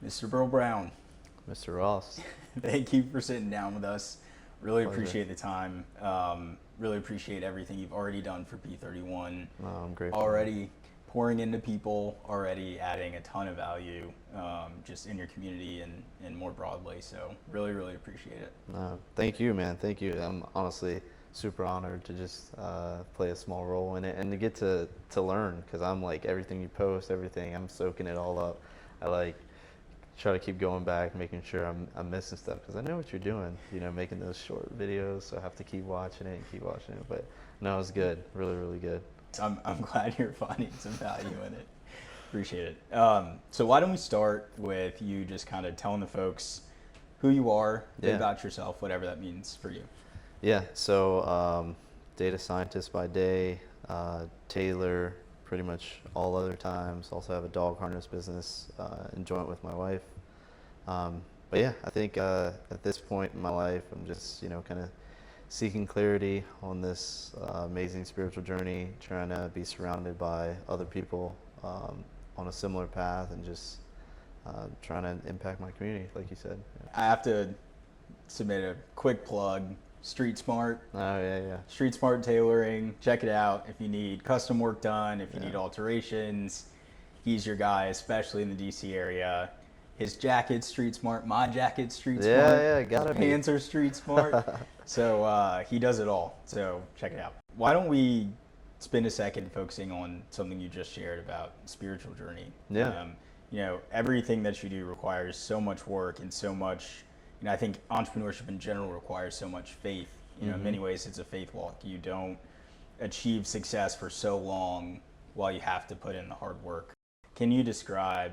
Mr. Burrell Brown, Mr. Ross. thank you for sitting down with us. Really Pleasure. appreciate the time. Really appreciate everything you've already done for P31. I'm grateful. Already pouring into people, already adding a ton of value just in your community and more broadly. So really, really appreciate it. Thank you, man. Thank you. I'm honestly super honored to just play a small role in it and to get to learn, because I'm like, everything you post, everything, I'm soaking it all up. I like try to keep going back, making sure I'm missing stuff, because I know what you're doing, making those short videos, so I have to keep watching it and keep watching it. But no, it's good, really, really good. I'm glad you're finding some value in it. Appreciate it. So why don't we start with you just kind of telling the folks who you are, a bit about yourself, whatever that means for you. Yeah, so data scientist by day, tailor pretty much all other times. Also have a dog harness business and joint with my wife. But yeah, I think at this point in my life, I'm just, kind of seeking clarity on this amazing spiritual journey, trying to be surrounded by other people on a similar path, and just trying to impact my community, like you said. I have to submit a quick plug. Street Smart. Oh, yeah. Street Smart Tailoring. Check it out if you need custom work done, if you need alterations. He's your guy, especially in the DC area. His jacket's Street Smart. My jacket's Street Smart. Yeah, gotta His be. pants are Street Smart. So he does it all. So check it out. Why don't we spend a second focusing on something you just shared about spiritual journey? Yeah. Everything that you do requires so much work and so much. I think entrepreneurship in general requires so much faith. In many ways, it's a faith walk. You don't achieve success for so long while you have to put in the hard work. Can you describe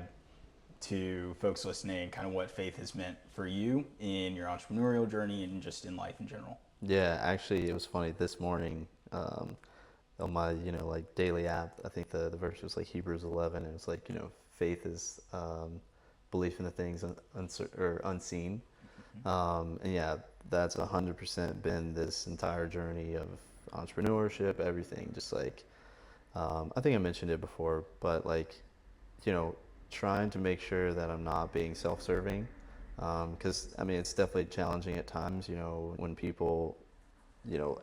to folks listening kind of what faith has meant for you in your entrepreneurial journey and just in life in general? Yeah, actually, it was funny. This morning on my, daily app, I think the verse was like Hebrews 11, and it's like, faith is belief in the things unseen. And yeah, that's 100% been this entire journey of entrepreneurship, everything. Just like, I think I mentioned it before, but like, trying to make sure that I'm not being self-serving. Because it's definitely challenging at times, when people,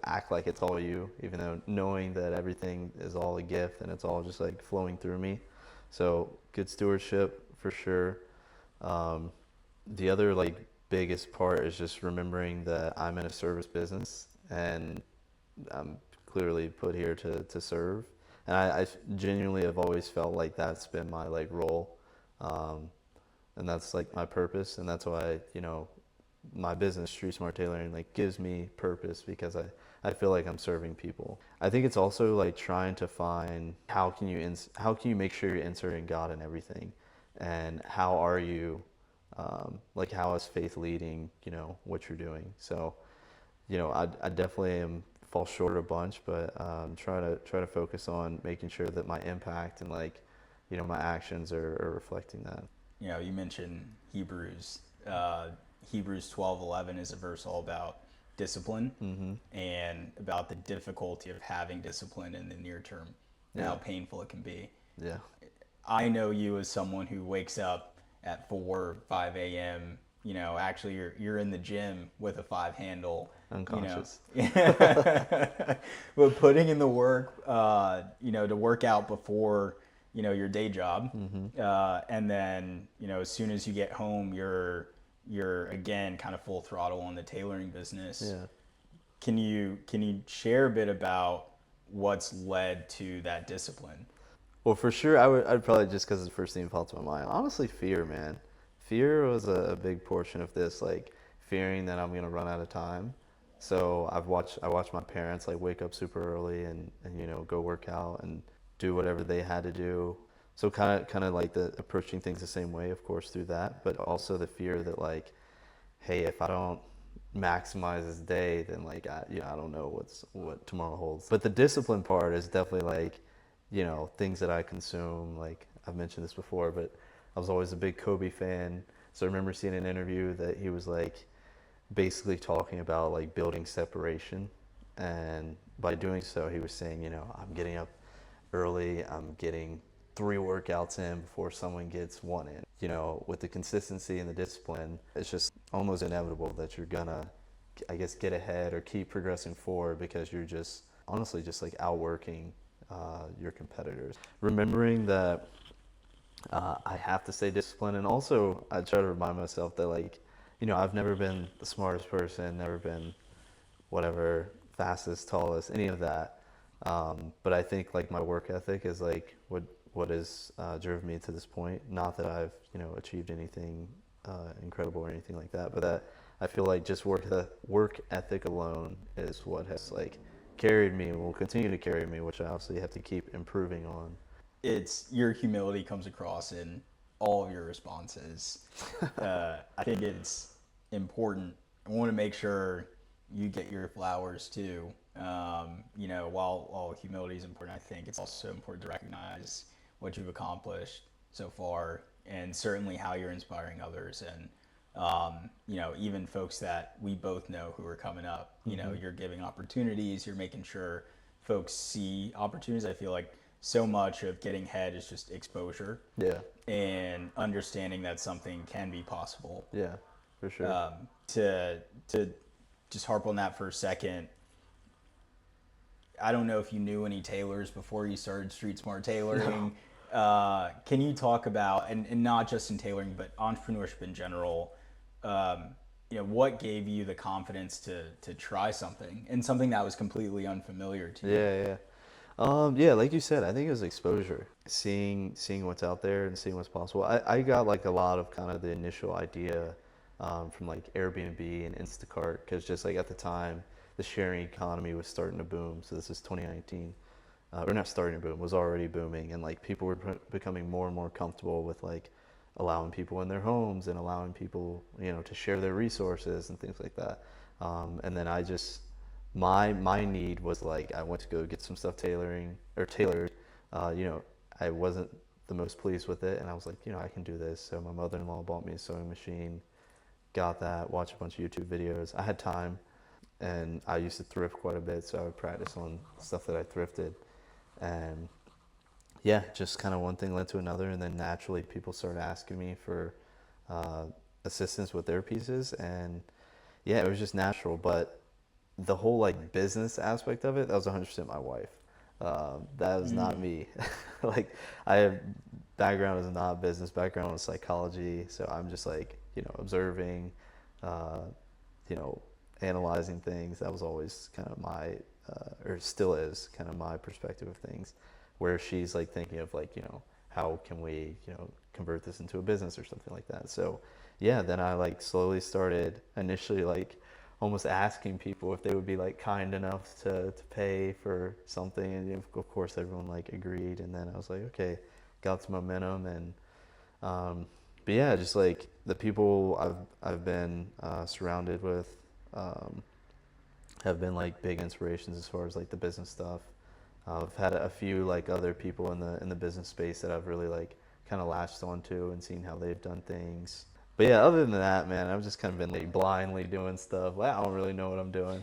act like it's all you, even though knowing that everything is all a gift and it's all just like flowing through me. So good stewardship for sure. The other like biggest part is just remembering that I'm in a service business and I'm clearly put here to serve. And I genuinely have always felt like that's been my like role. And that's like my purpose. And that's why, my business, Street Smart Tailoring, like gives me purpose, because I feel like I'm serving people. I think it's also like trying to find how can you make sure you're inserting God in everything, and how are you how is faith leading, what you're doing. So, I definitely fall short a bunch, but try to focus on making sure that my impact and my actions are reflecting that. You mentioned Hebrews. Hebrews 12:11 is a verse all about discipline and about the difficulty of having discipline in the near term and how painful it can be. Yeah. I know you as someone who wakes up at 5 a.m. Actually you're in the gym with a 5 handle. Unconscious. But putting in the work, to work out before, your day job. And then, as soon as you get home, you're again kind of full throttle on the tailoring business. Yeah. Can you share a bit about what's led to that discipline? Well, for sure, I'd probably, just because it's the first thing that popped to my mind, honestly, fear, man. Fear was a big portion of this, like fearing that I'm going to run out of time. So I watched my parents like wake up super early and go work out and do whatever they had to do. So kind of like approaching things the same way, of course, through that, but also the fear that like, hey, if I don't maximize this day, then like I don't know what tomorrow holds. But the discipline part is definitely like, things that I consume. Like I've mentioned this before, but I was always a big Kobe fan. So I remember seeing an interview that he was like basically talking about like building separation, and by doing so he was saying, I'm getting up early, I'm getting 3 workouts in before someone gets 1 in. You know, with the consistency and the discipline, it's just almost inevitable that you're gonna, I guess, get ahead or keep progressing forward because you're just honestly just like outworking your competitors. Remembering that I have to stay disciplined, and also I try to remind myself that, like, you know, I've never been the smartest person, never been whatever, fastest, tallest, any of that. But I think like my work ethic is like what has driven me to this point. Not that I've, you know, achieved anything incredible or anything like that, but that I feel like just work ethic alone is what has like carried me and will continue to carry me, which I obviously have to keep improving on. It's your humility comes across in all of your responses. I think it's important. I want to make sure you get your flowers too. You know, while humility is important, I think it's also important to recognize what you've accomplished so far, and certainly how you're inspiring others. And you know, even folks that we both know who are coming up, you know, you're giving opportunities, you're making sure folks see opportunities. I feel like so much of getting ahead is just exposure. Yeah. And understanding that something can be possible. Yeah, for sure. To just harp on that for a second, I don't know if you knew any tailors before you started Street Smart Tailoring. No. Can you talk about, and not just in tailoring, but entrepreneurship in general, you know, what gave you the confidence to try something, and something that was completely unfamiliar to you? Yeah. Yeah, like you said, I think it was exposure, seeing what's out there and seeing what's possible. I got like a lot of kind of the initial idea from like Airbnb and Instacart, because just like at the time, the sharing economy was starting to boom. So this is 2019, or not starting to boom, was already booming, and like people were becoming more and more comfortable with like allowing people in their homes and allowing people, you know, to share their resources and things like that. And then I just my need was like I went to go get some stuff tailored. You know, I wasn't the most pleased with it, and I was like, you know, I can do this. So my mother-in-law bought me a sewing machine, got that, watched a bunch of YouTube videos. I had time, and I used to thrift quite a bit, so I would practice on stuff that I thrifted. And yeah, just kind of one thing led to another, and then naturally people started asking me for assistance with their pieces, and yeah, it was just natural. But the whole like business aspect of it, that was 100% my wife. That was not me. Like, I have background is not business, background is psychology, so I'm just like, you know, observing, you know, analyzing things. That was always kind of my, or still is kind of my perspective of things, where she's like thinking of like, you know, how can we, you know, convert this into a business or something like that. So yeah, then I like slowly started initially like almost asking people if they would be like kind enough to pay for something, and of course everyone like agreed, and then I was like, okay, got some momentum. And but yeah, just like the people I've been surrounded with have been like big inspirations as far as like the business stuff. I've had a few like other people in the business space that I've really like kind of latched onto and seen how they've done things. But yeah, other than that, man, I've just kind of been like blindly doing stuff. Well, I don't really know what I'm doing.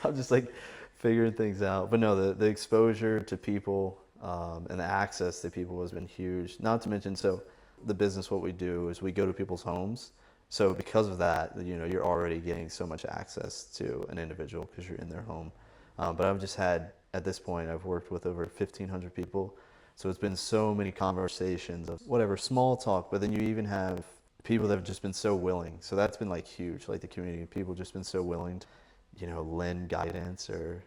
I'm just like figuring things out. But no, the exposure to people and the access to people has been huge. Not to mention, so the business, what we do is we go to people's homes. So because of that, you know, you're already getting so much access to an individual because you're in their home. But I've just had, at this point, I've worked with over 1,500 people. So it's been so many conversations of whatever, small talk, but then you even have people that have just been so willing. So that's been like huge, like the community. People just been so willing to, you know, lend guidance or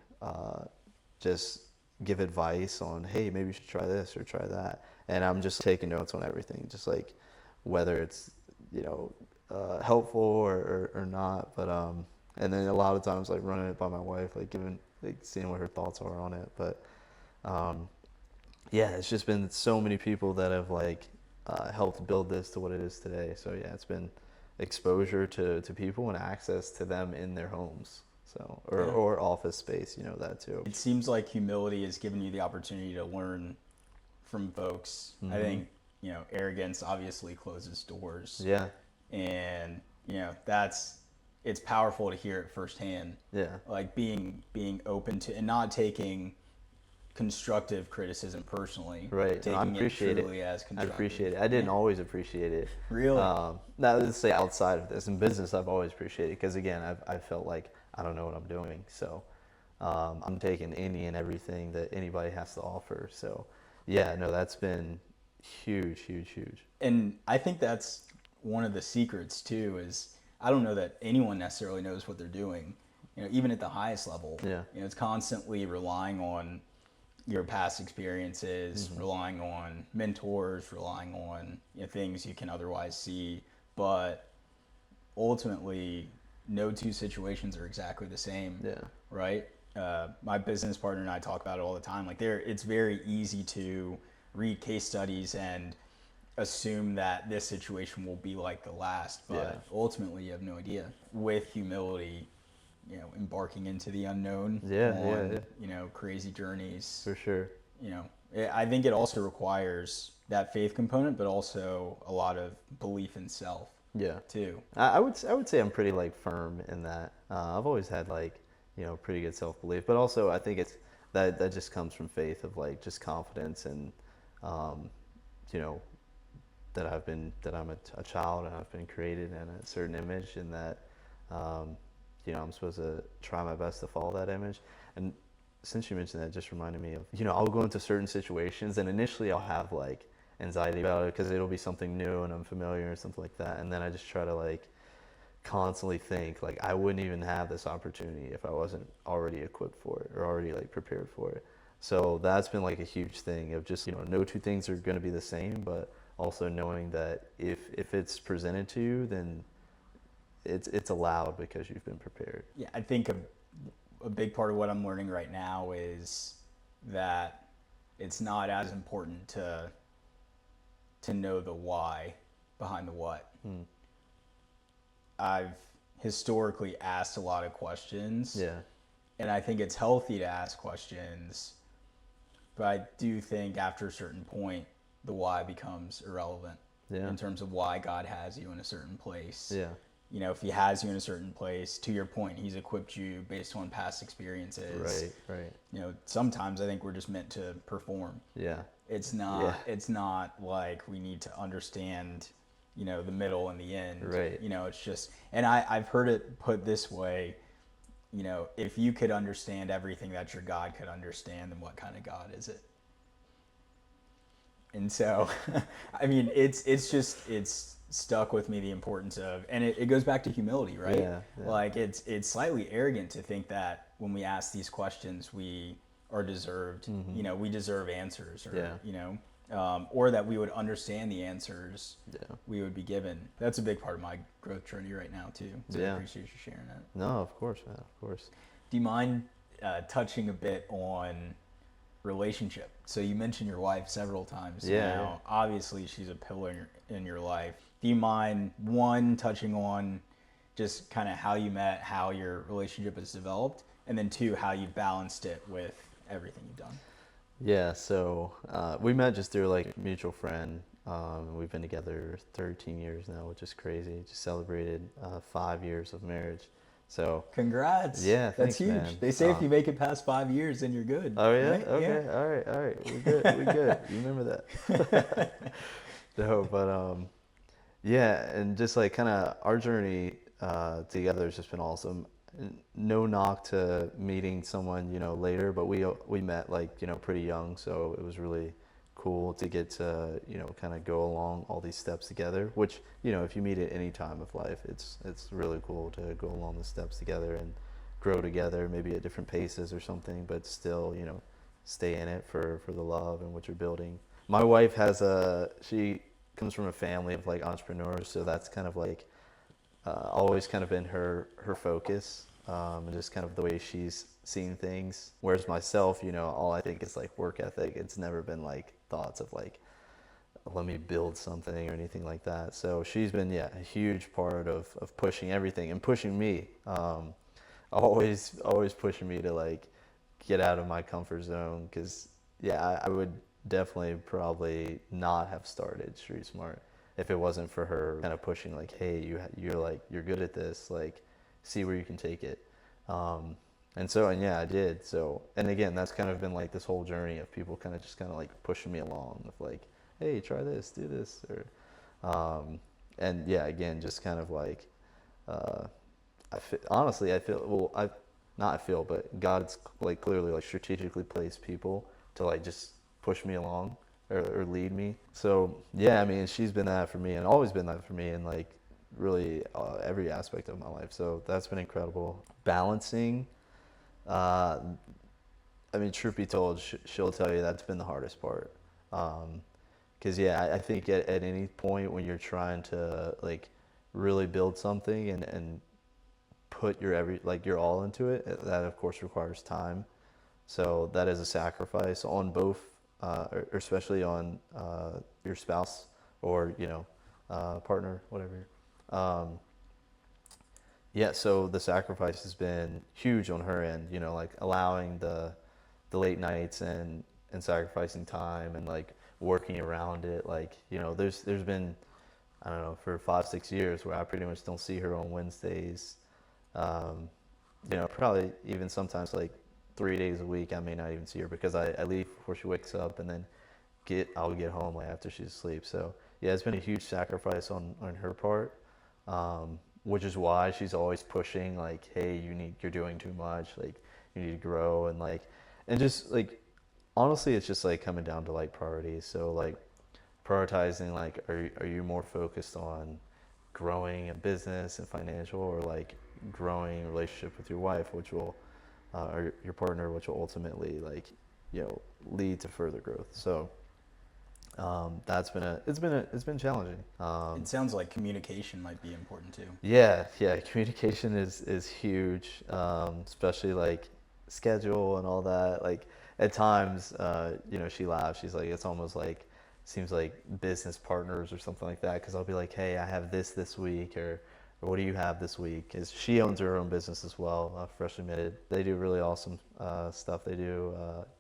just give advice on, hey, maybe you should try this or try that. And I'm just taking notes on everything, just like whether it's, you know, helpful or not. But and then a lot of times like running it by my wife, like seeing what her thoughts are on it. But yeah, it's just been so many people that have like helped build this to what it is today. So yeah, it's been exposure to people and access to them in their homes. So or office space, you know, that too. It seems like humility has given you the opportunity to learn from folks. Mm-hmm. I think, you know, arrogance obviously closes doors. Yeah. And, you know, it's powerful to hear it firsthand. Yeah. Like being open to, and not taking constructive criticism personally, Right, and I taking it appreciate it. truly as I constructive. appreciate it. I didn't Yeah. always appreciate it. Really? Not to say outside of this. In business, I've always appreciated it because, again, I've felt like I don't know what I'm doing. So I'm taking any and everything that anybody has to offer. So, yeah, no, that's been huge, huge, huge. And I think that's one of the secrets too. Is I don't know that anyone necessarily knows what they're doing. Even at the highest level. Yeah. It's constantly relying on your past experiences, relying on mentors, relying on things you can otherwise see, but ultimately, no two situations are exactly the same. Yeah. Right? My business partner and I talk about it all the time. Like, it's very easy to read case studies and assume that this situation will be like the last, but ultimately, you have no idea. With humility, embarking into the unknown on crazy journeys. For sure. I think it also requires that faith component, but also a lot of belief in self. Yeah. Too. I would say I'm pretty like firm in that. I've always had like pretty good self belief, but also I think it's that just comes from faith of like just confidence and that I'm a child and I've been created in a certain image and that I'm supposed to try my best to follow that image. And since you mentioned that, it just reminded me of I'll go into certain situations and initially I'll have like anxiety about it because it'll be something new and unfamiliar or something like that, and then I just try to like constantly think like I wouldn't even have this opportunity if I wasn't already equipped for it or already like prepared for it. So that's been like a huge thing of just no two things are going to be the same, but also knowing that if it's presented to you, then it's allowed because you've been prepared. Yeah, I think a big part of what I'm learning right now is that it's not as important to know the why behind the what. I've historically asked a lot of questions. Yeah. And I think it's healthy to ask questions, but I do think after a certain point, the why becomes irrelevant in terms of why God has you in a certain place. Yeah. If he has you in a certain place, to your point, he's equipped you based on past experiences. Right. Sometimes I think we're just meant to perform. Yeah. It's not like we need to understand, the middle and the end. Right. It's just, and I've heard it put this way, if you could understand everything that your God could understand, then what kind of God is it? And so, I mean, it's stuck with me, the importance of, and it goes back to humility, right? Yeah. Like it's slightly arrogant to think that when we ask these questions, we are deserved, we deserve answers or that we would understand the answers we would be given. That's a big part of my growth journey right now too. So I appreciate you sharing that. No, of course, man, of course. Do you mind touching a bit on relationship? So you mentioned your wife several times now. Obviously, she's a pillar in your life. Do you mind, one, touching on just kind of how you met, how your relationship has developed, and then two, how you balanced it with everything you've done? Yeah, so we met just through like a mutual friend. We've been together 13 years now, which is crazy. Just celebrated 5 years of marriage. So congrats. Yeah, thanks, that's huge. Man. They say if you make it past 5 years, then you're good. Oh yeah. Right? Okay. Yeah. All right. We're good. You remember that? No, but yeah, and just like kind of our journey together has just been awesome. No knock to meeting someone later, but we met like pretty young, so it was really cool to get to kind of go along all these steps together, which if you meet at any time of life, it's really cool to go along the steps together and grow together, maybe at different paces or something, but still stay in it for the love and what you're building. My wife she comes from a family of like entrepreneurs, so that's kind of like always kind of been her focus, and just kind of the way she's seen things. Whereas myself, all I think is like work ethic. It's never been like thoughts of like, let me build something or anything like that. So she's been, a huge part of pushing everything and pushing me, always pushing me to like get out of my comfort zone. Cause I would definitely probably not have started Street Smart if it wasn't for her kind of pushing like, hey, you're good at this, like see where you can take it. And yeah, I did. So, and again, that's kind of been like this whole journey of people kind of just kind of like pushing me along with like, hey, try this, do this, and yeah, again, just kind of like, uh, honestly, I feel, well, not I feel, but God's like clearly like strategically placed people to like just push me along or lead me. So yeah, I mean, she's been that for me and always been that for me in like really every aspect of my life. So that's been incredible. Balancing, uh, I mean, truth be told, she'll tell you that's been the hardest part. Because yeah, I think at any point when you're trying to like really build something and put your all into it, that of course requires time. So that is a sacrifice on both, or especially on your spouse or partner, whatever. Um, yeah, so the sacrifice has been huge on her end. Like allowing the late nights and sacrificing time and like working around it. Like there's been, I don't know, for 5-6 years where I pretty much don't see her on Wednesdays. Um, probably even sometimes like 3 days a week, I may not even see her because I leave before she wakes up and then I'll get home like after she's asleep. So yeah, it's been a huge sacrifice on her part, which is why she's always pushing like, hey, you're doing too much, like you need to grow and just like honestly, it's just like coming down to like priorities. So like prioritizing like, are you more focused on growing a business and financial, or like growing a relationship with your wife, which will or your partner, which will ultimately like lead to further growth. So it's been challenging. It sounds like communication might be important too. Yeah, communication is huge, especially like schedule and all that. Like at times, she laughs. She's like, it's almost like seems like business partners or something like that. Because I'll be like, hey, I have this week, or what do you have this week? Is she owns her own business as well, Freshly Minted. They do really awesome stuff. They do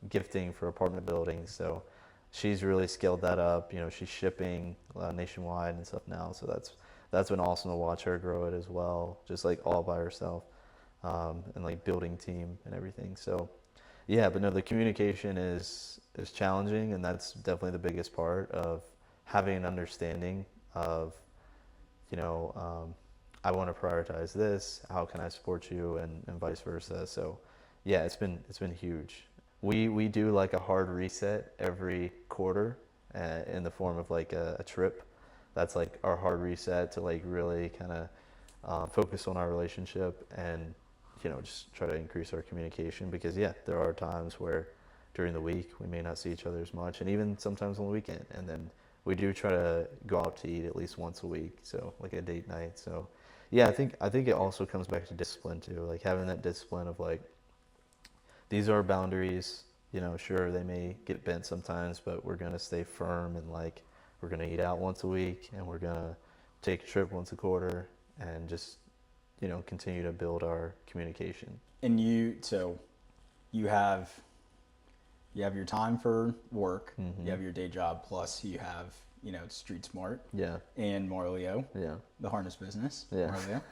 gifting for apartment buildings. So she's really scaled that up. She's shipping nationwide and stuff now. So that's been awesome to watch her grow it as well, just like all by herself, and like building team and everything. So yeah, but no, the communication is challenging, and that's definitely the biggest part of having an understanding of, I want to prioritize this. How can I support you, and vice versa. So yeah, it's been huge. We do like a hard reset every quarter, in the form of like a trip. That's like our hard reset to like really kind of focus on our relationship and just try to increase our communication, because yeah, there are times where during the week we may not see each other as much, and even sometimes on the weekend. And then we do try to go out to eat at least once a week, so like a date night. So yeah, I think it also comes back to discipline too, like having that discipline of like, these are boundaries. Sure, they may get bent sometimes, but we're gonna stay firm, and like we're gonna eat out once a week, and we're gonna take a trip once a quarter, and just continue to build our communication. And you have your time for work, Mm-hmm. you have your day job, plus you have Street Smart, Yeah. and Marlio, Yeah. the harness business, Yeah. Marlio.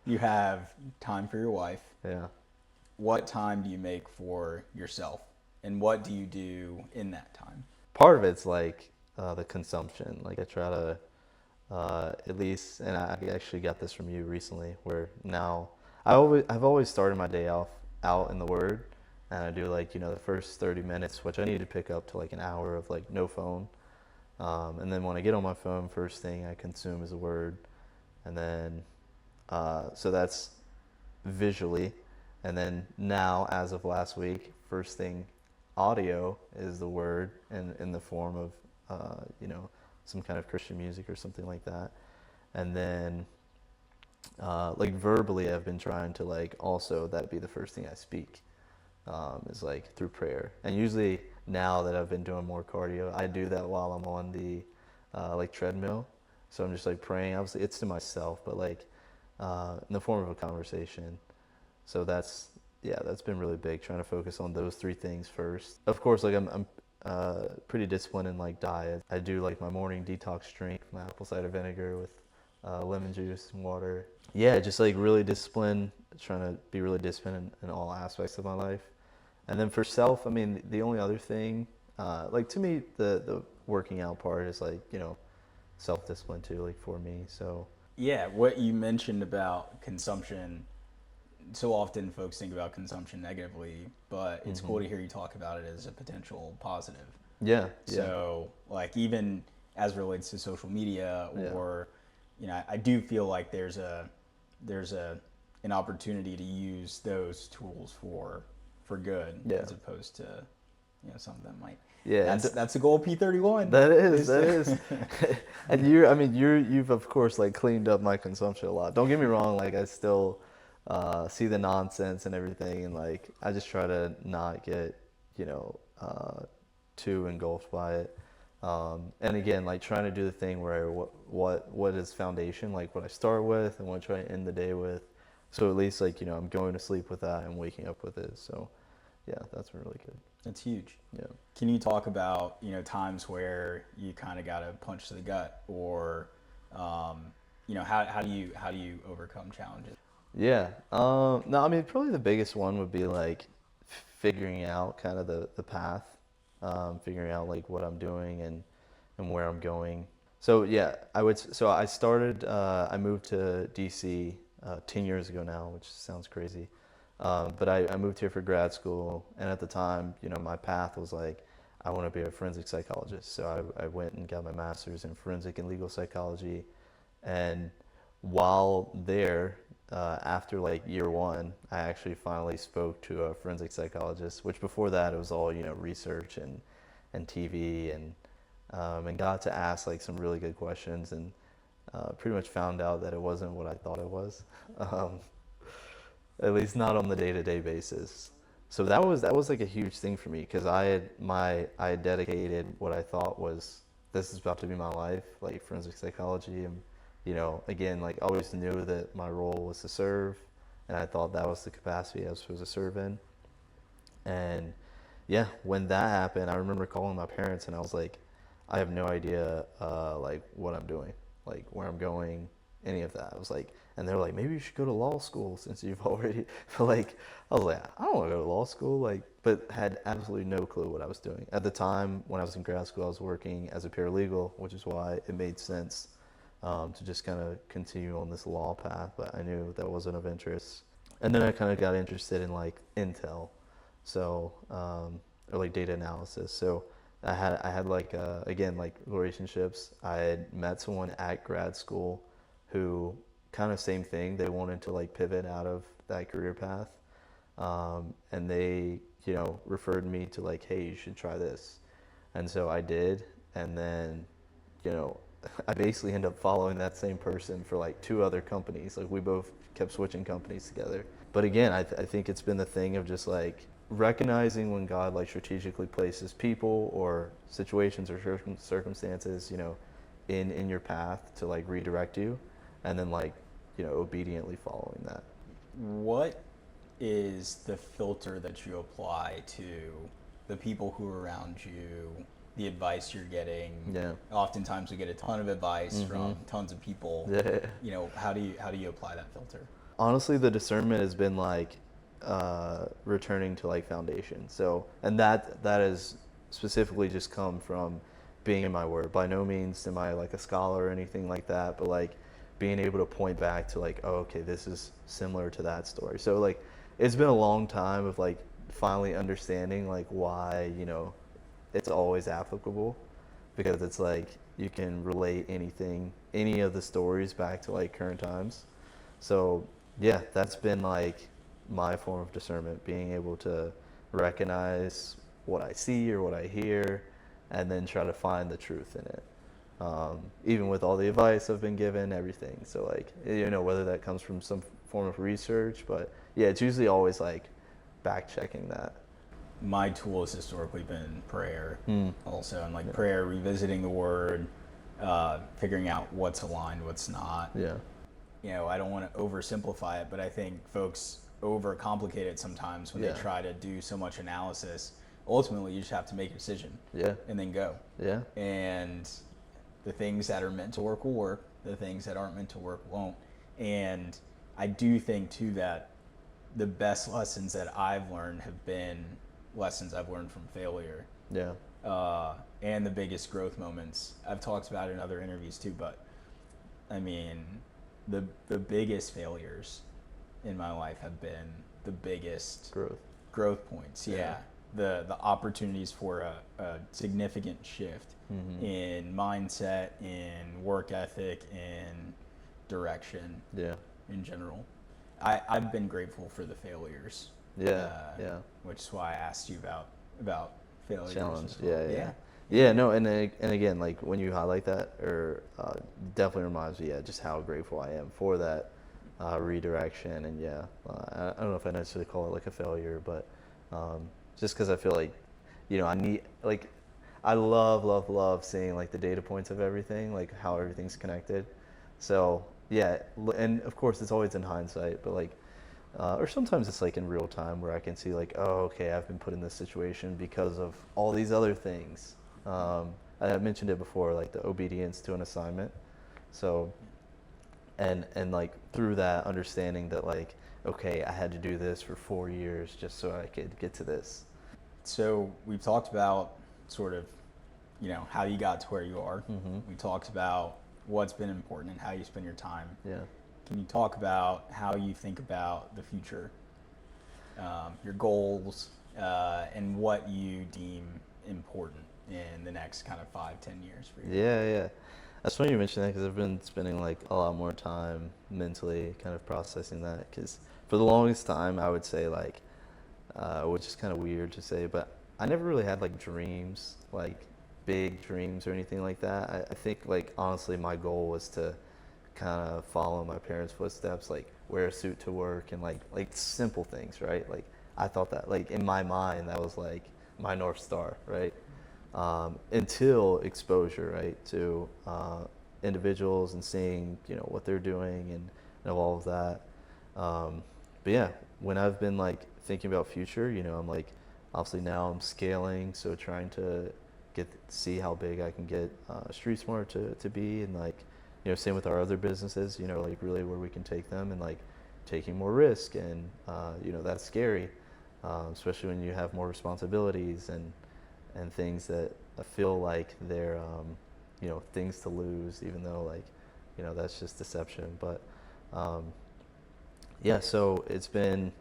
You have time for your wife. Yeah. What time do you make for yourself, and what do you do in that time? Part of it's like the consumption. Like I try to at least, and I actually got this from you recently, where now I've always started my day off out in the Word, and I do like the first 30 minutes, which I need to pick up to like an hour of like no phone, and then when I get on my phone, first thing I consume is the Word, and then so that's visually, and then now as of last week, first thing audio is the Word, in the form of some kind of Christian music or something like that. And then like verbally, I've been trying to like also that be the first thing I speak, is like through prayer. And usually now that I've been doing more cardio, I do that while I'm on the like treadmill. So I'm just like praying. Obviously it's to myself, but like in the form of a conversation. So that's been really big, trying to focus on those three things first. Of course, like I'm pretty disciplined in like diet. I do like my morning detox drink, my apple cider vinegar with lemon juice and water. Yeah, just like really disciplined, trying to be really disciplined in all aspects of my life. And then for self, I mean, the only other thing, like to me, the working out part is like, self-discipline too, like for me. So Yeah, what you mentioned about consumption, so often folks think about consumption negatively, but it's cool to hear you talk about it as a potential positive. yeah, yeah, So, like, even as relates to social media, yeah, or, I do feel like there's an opportunity to use those tools for good, yeah, as opposed to, some of them might. yeah. That's a goal P31. That is. And I mean, you've of course like cleaned up my consumption a lot. Don't get me wrong, like I still see the nonsense and everything, and like I just try to not get, too engulfed by it. And again, like trying to do the thing where what is foundation, like what I start with and what I try to end the day with. So at least like, I'm going to sleep with that and waking up with it. So yeah, that's been really good. That's huge. Yeah. Can you talk about, times where you kind of got a punch to the gut, or, how do you overcome challenges? Yeah. No, I mean, probably the biggest one would be like figuring out kind of the path, figuring out like what I'm doing and where I'm going. So yeah, I started, I moved to DC 10 years ago now, which sounds crazy. But I moved here for grad school, and at the time, my path was like, I want to be a forensic psychologist. So I went and got my master's in forensic and legal psychology. And while there, after like year one, I actually finally spoke to a forensic psychologist, which before that it was all, research and TV, and got to ask like some really good questions, and pretty much found out that it wasn't what I thought it was. At least not on the day-to-day basis. So that was like a huge thing for me, because I had dedicated what I thought was, this is about to be my life, like forensic psychology, and again, like I always knew that my role was to serve, and I thought that was the capacity I was supposed to serve in. And yeah, when that happened, I remember calling my parents, and I was like, I have no idea like what I'm doing, like where I'm going, any of that. I was like, and they're like, maybe you should go to law school since you've already, like, I was like, I don't want to go to law school, like, but had absolutely no clue what I was doing. At the time, when I was in grad school, I was working as a paralegal, which is why it made sense to just kind of continue on this law path, but I knew that wasn't of interest. And then I kind of got interested in like Intel, so, or like data analysis. So I had like, again, like relationships. I had met someone at grad school who kind of same thing. They wanted to like pivot out of that career path. And they, referred me to like, hey, you should try this. And so I did. And then, I basically ended up following that same person for like 2 other companies. Like we both kept switching companies together. But again, I think it's been the thing of just like recognizing when God like strategically places people or situations or circumstances, in your path to like redirect you, and then like, obediently following that. What is the filter that you apply to the people who are around you, the advice you're getting? Yeah. Oftentimes we get a ton of advice from tons of people. Yeah. How do you apply that filter? Honestly, the discernment has been like returning to like foundation. So, and that has specifically just come from being in my word. By no means am I like a scholar or anything like that, but like being able to point back to like, oh, okay, this is similar to that story. So like, it's been a long time of like finally understanding like why, it's always applicable, because it's like you can relate any of the stories back to like current times. So yeah, that's been like my form of discernment, being able to recognize what I see or what I hear, and then try to find the truth in it. Even with all the advice I've been given, everything. So like, whether that comes from some form of research, but yeah, it's usually always like back checking that. My tool has historically been prayer also, and like prayer, revisiting the word, figuring out what's aligned, what's not. Yeah. I don't want to oversimplify it, but I think folks overcomplicate it sometimes when they try to do so much analysis. Ultimately, you just have to make a decision. Yeah. And then go. Yeah. And the things that are meant to work will work. the things that aren't meant to work won't. And I do think too that the best lessons that I've learned have been lessons I've learned from failure. Yeah. And the biggest growth moments. I've talked about it in other interviews too, but I mean, the biggest failures in my life have been the biggest growth points. Yeah. The opportunities for a significant shift in mindset, in work ethic, in direction. Yeah. In general. I've been grateful for the failures. Yeah. Which is why I asked you about failures. Challenge. As well. Yeah. No, and again, like when you highlight that, or definitely reminds me, just how grateful I am for that redirection. And I don't know if I necessarily call it like a failure, but just because I feel like, I need, like, I love seeing like the data points of everything, like how everything's connected. So yeah, and of course it's always in hindsight, but like, or sometimes it's like in real time where I can see like, oh, okay, I've been put in this situation because of all these other things. I mentioned it before, like the obedience to an assignment. So, and like through that understanding that like, okay, I had to do this for 4 years just so I could get to this. So we've talked about sort of, how you got to where you are. We talked about what's been important and how you spend your time. Yeah. Can you talk about how you think about the future, your goals, and what you deem important in the next kind of 5-10 years for you? Yeah. That's funny you mentioned that, because I've been spending like a lot more time mentally kind of processing that, because for the longest time I would say like, which is kind of weird to say, but I never really had like dreams, like big dreams or anything like that. I think like honestly my goal was to kind of follow my parents' footsteps, like wear a suit to work and like simple things, right? Like I thought that like in my mind that was like my North Star, right? Until exposure, right, to individuals and seeing what they're doing and all of that. But yeah, when I've been like thinking about future, I'm like, obviously now I'm scaling, so trying to see how big I can get Street Smart to be, and like same with our other businesses, like really where we can take them, and like taking more risk, and that's scary, especially when you have more responsibilities and things that I feel like they're things to lose, even though like that's just deception. But so it's been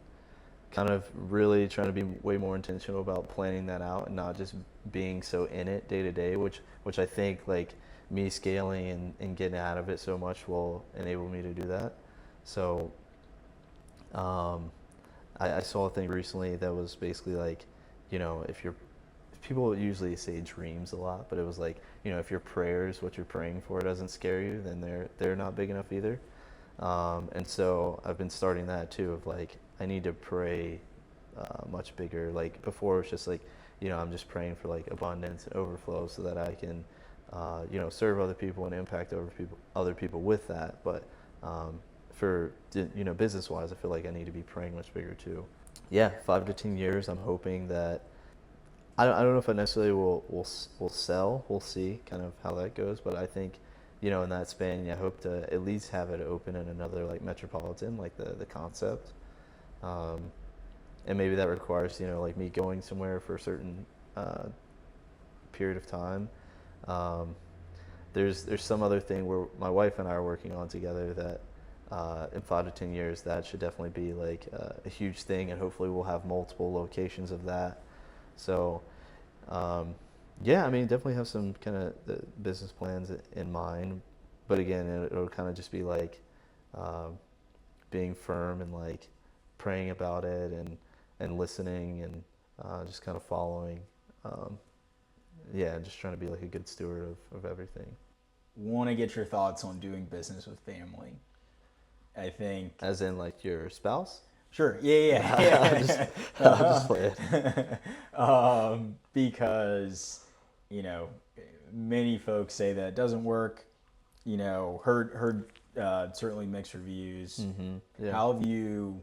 kind of really trying to be way more intentional about planning that out and not just being so in it day to day, which I think like me scaling and getting out of it so much will enable me to do that. So I saw a thing recently that was basically like, if people usually say dreams a lot, but it was like, if your prayers, what you're praying for, doesn't scare you, then they're not big enough either. And so I've been starting that too, of like, I need to pray much bigger. Like before, it's just like, I'm just praying for like abundance and overflow so that I can, serve other people and impact other people with that. But for business-wise, I feel like I need to be praying much bigger too. Yeah, 5 to 10 years. I'm hoping that I don't know if I necessarily will sell. We'll see kind of how that goes. But I think, in that span, I hope to at least have it open in another like metropolitan, like the concept. And maybe that requires, like me going somewhere for a certain period of time. There's some other thing where my wife and I are working on together that in 5 to 10 years, that should definitely be like a huge thing, and hopefully we'll have multiple locations of that. So, definitely have some kind of business plans in mind, but again, it'll kind of just be like being firm and like praying about it and listening and just kind of following. Just trying to be like a good steward of everything. Want to get your thoughts on doing business with family. I think. As in like your spouse? Sure. Yeah. Just play it. Because, many folks say that it doesn't work. Heard certainly mixed reviews. Mm-hmm. Yeah. How have you?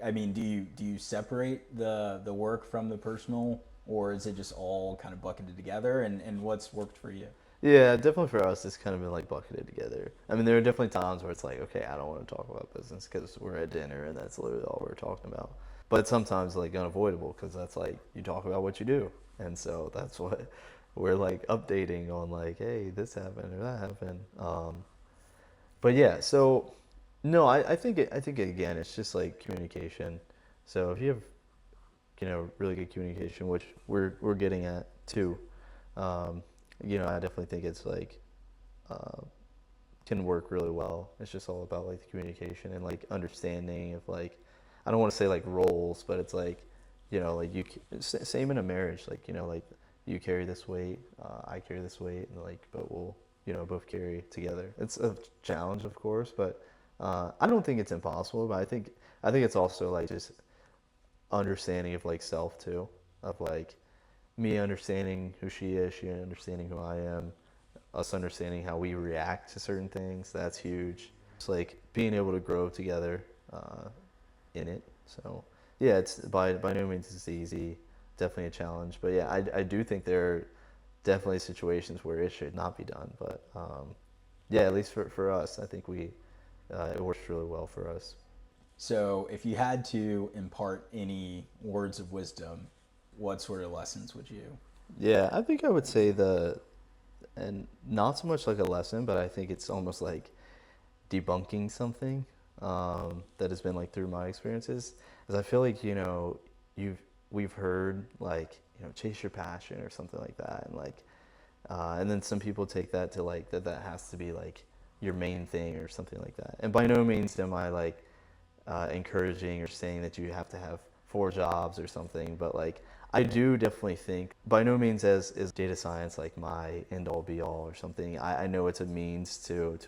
I mean, do you separate the work from the personal, or is it just all kind of bucketed together? And what's worked for you? Yeah, definitely for us, it's kind of been like bucketed together. I mean, there are definitely times where it's like, okay, I don't want to talk about business because we're at dinner and that's literally all we're talking about. But sometimes like unavoidable because that's like you talk about what you do, and so that's what we're like updating on, like, hey, this happened or that happened. But yeah, so no, I think again, it's just like communication. So if you have really good communication, which we're getting at too. Um, I definitely think it's like uh, can work really well. It's just all about like the communication and like understanding of like I don't want to say like roles, but it's like like same in a marriage, like like you carry this weight, I carry this weight, and like but we'll both carry together. It's a challenge, of course, but I don't think it's impossible. But I think it's also like just understanding of like self too, of like me understanding who she understanding who I am, us understanding how we react to certain things. That's huge. It's like being able to grow together in it. So yeah, it's by no means it's easy. Definitely a challenge, but yeah, I do think there are definitely situations where it should not be done. But yeah, at least for us, I think it works really well for us. So, if you had to impart any words of wisdom, what sort of lessons would you? Yeah, I think I would say and not so much like a lesson, but I think it's almost like debunking something that has been like through my experiences. Because I feel like we've heard like chase your passion or something like that, and like and then some people take that to like that has to be like your main thing or something like that. And by no means am I like encouraging or saying that you have to have 4 jobs or something, but like I do definitely think by no means is data science like my end all be all or something. I know it's a means to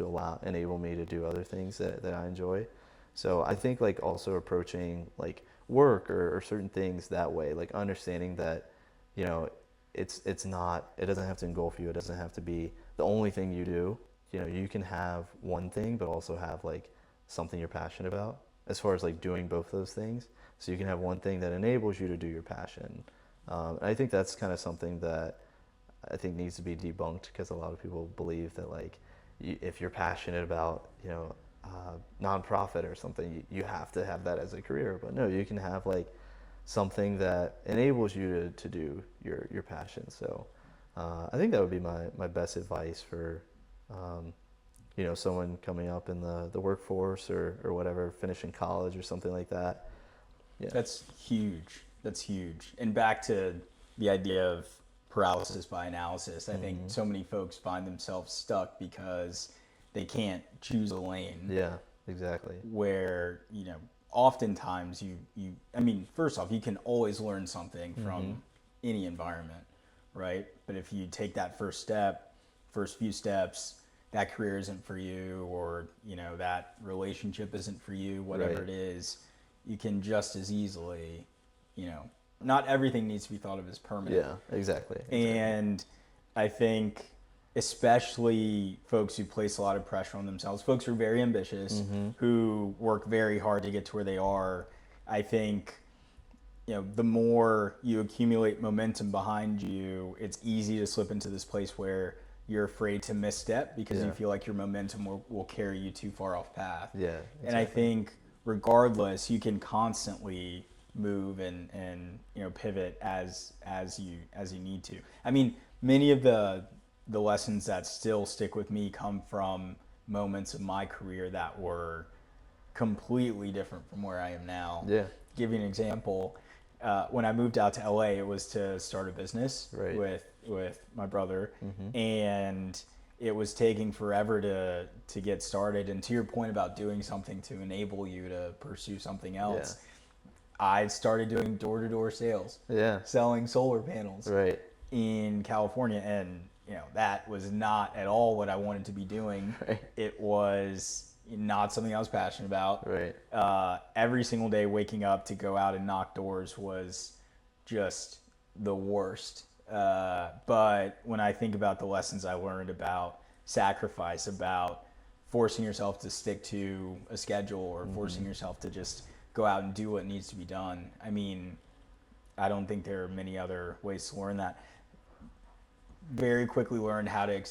enable me to do other things that I enjoy. So I think like also approaching like work or certain things that way, like understanding that, you know, it's not, it doesn't have to engulf you. It doesn't have to be the only thing you do. You can have one thing, but also have like something you're passionate about as far as like doing both those things. So you can have one thing that enables you to do your passion. And I think that's kind of something that I think needs to be debunked because a lot of people believe that like if you're passionate about nonprofit or something, you have to have that as a career. But no, you can have like something that enables you to do your passion. So I think that would be my best advice for someone coming up in the workforce or whatever, finishing college or something like that. Yeah. That's huge. That's huge. And back to the idea of paralysis by analysis, I think so many folks find themselves stuck because they can't choose a lane. Yeah, exactly. Where, oftentimes I mean, first off, you can always learn something from any environment, right? But if you take that first few steps, that career isn't for you, or, that relationship isn't for you, whatever Right. it is, you can just as easily, not everything needs to be thought of as permanent. Yeah, exactly. And I think especially folks who place a lot of pressure on themselves, folks who are very ambitious, who work very hard to get to where they are, I think, the more you accumulate momentum behind you, it's easy to slip into this place where you're afraid to misstep because you feel like your momentum will carry you too far off path. Yeah, exactly. And I think regardless, you can constantly move and pivot as you need to. I mean, many of the lessons that still stick with me come from moments of my career that were completely different from where I am now. Yeah. Give you an example. When I moved out to LA, it was to start a business Right. with my brother, and it was taking forever to get started. And to your point about doing something to enable you to pursue something else, I started doing door-to-door sales, Yeah. selling solar panels Right. in California, and that was not at all what I wanted to be doing. Right. It was not something I was passionate about. Right. Every single day waking up to go out and knock doors was just the worst. But when I think about the lessons I learned about sacrifice, about forcing yourself to stick to a schedule, or forcing yourself to just go out and do what needs to be done, I mean, I don't think there are many other ways to learn that. very quickly learned how to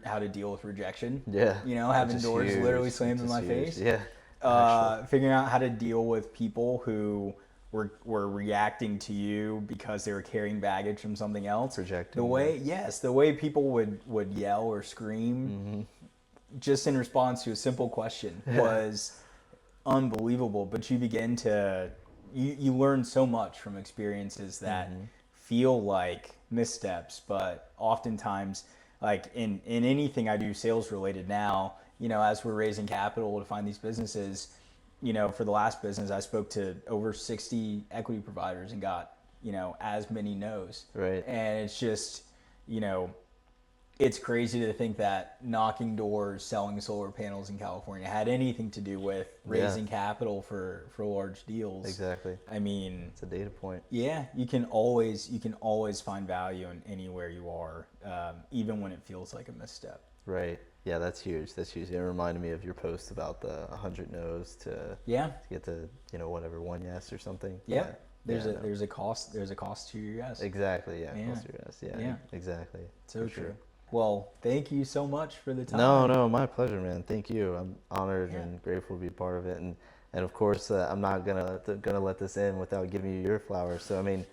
how to deal with rejection. Yeah. You know, having Which is doors huge. literally slammed in Which is my huge. face. Yeah. Actually. Figuring out how to deal with people who were reacting to you because they were carrying baggage from something else. Projecting. The way people would yell or scream just in response to a simple question was unbelievable. But you begin to you learn so much from experiences that feel like missteps, but oftentimes, like in anything I do sales related now, you know, as we're raising capital to find these businesses, you know, for the last business, I spoke to over 60 equity providers and got, you know, as many no's. Right. And it's just, you know, it's crazy to think that knocking doors, selling solar panels in California had anything to do with raising capital for large deals. Exactly. I mean, It's a data point. yeah, you can always find value in anywhere you are, even when it feels like a misstep. Right. Yeah, that's huge. That's huge. It reminded me of your post about the 100 no's to get to, you know, whatever, one yes or something. Yeah. Yeah. There's a cost to your yes. Exactly. Yeah. Yeah. Cost your yes. Yeah. Yeah. Exactly. So For true. sure. Well, thank you so much for the time. No, my pleasure, man. Thank you. I'm honored and grateful to be part of it, and of course, I'm not gonna let this end without giving you your flowers. So I mean,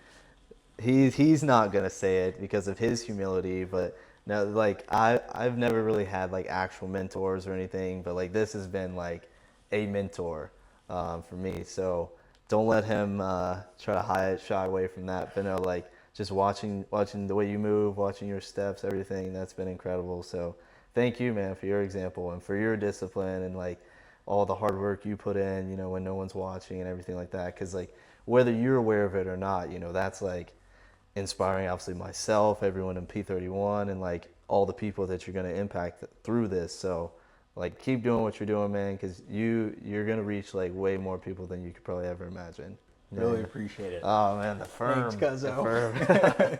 he's not gonna say it because of his humility, but no, like I've never really had like actual mentors or anything, but like this has been like a mentor for me. So don't let him try to shy away from that. But no, like just watching the way you move, watching your steps, everything, that's been incredible. So thank you, man, for your example and for your discipline and like all the hard work you put in, you know, when no one's watching and everything like that. Because like whether you're aware of it or not, you know, that's like inspiring obviously myself, everyone in P31, and like all the people that you're going to impact through this. So like keep doing what you're doing, man, because you're going to reach like way more people than you could probably ever imagine. Really appreciate it. Oh man, the firm. Thanks, Cuzzo. The firm.